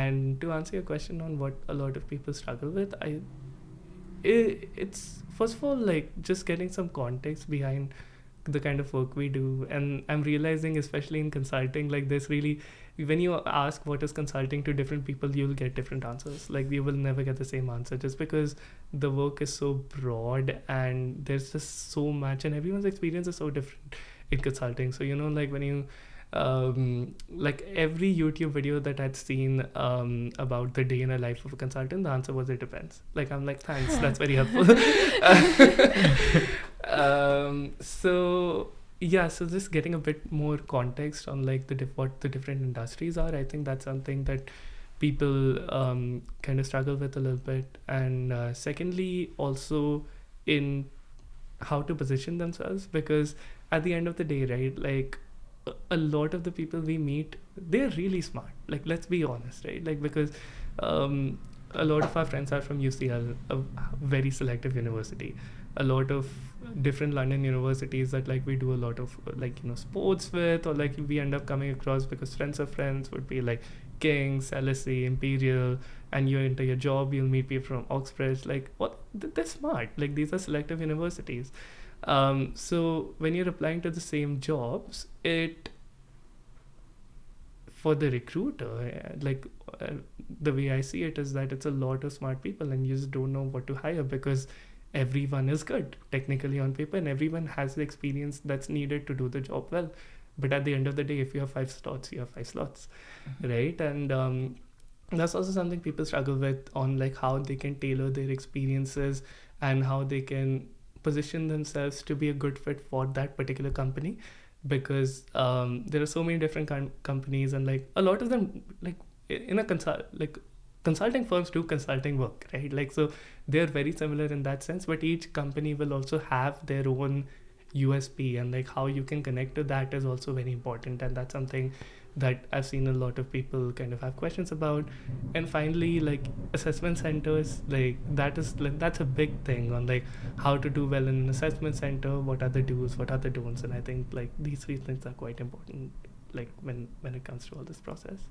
And to answer your question on what a lot of people struggle with, it's first of all like just getting some context behind the kind of work we do. And I'm realizing, especially in consulting, like there's really, when you ask what is consulting to different people, you'll get different answers. Like you will never get the same answer, just because the work is so broad and there's just so much, and everyone's experience is so different in consulting. So like when you like every YouTube video that I'd seen about the day in a life of a consultant, the answer was it depends. Like I'm like, thanks, that's very helpful. So yeah, so just getting a bit more context on like what the different industries are, I think that's something that people kind of struggle with a little bit. And secondly, also in how to position themselves, because at the end of the day, right, like a lot of the people we meet, they're really smart. Like let's be honest, right? Like because a lot of our friends are from UCL, a very selective university. A lot of different London universities that like we do a lot of like sports with, or like we end up coming across because friends of friends would be like King's, LSE, Imperial, and you enter your job, you'll meet people from Oxbridge. Like what? They're smart. Like these are selective universities. So when you're applying to the same jobs, for the recruiter, the way I see it is that it's a lot of smart people, and you just don't know what to hire, because everyone is good technically on paper and everyone has the experience that's needed to do the job well. But at the end of the day, if you have 5 slots, you have 5 slots, right? And that's also something people struggle with, on like how they can tailor their experiences and how they can position themselves to be a good fit for that particular company. Because there are so many different companies, and like a lot of them, like in a consulting firms do consulting work, right? Like so they're very similar in that sense, but each company will also have their own USP, and like how you can connect to that is also very important. And that's something that I've seen a lot of people kind of have questions about. And finally, like assessment centers, like that's a big thing on like how to do well in an assessment center, what are the do's, what are the don'ts. And I think like these 3 things are quite important, like when it comes to all this process.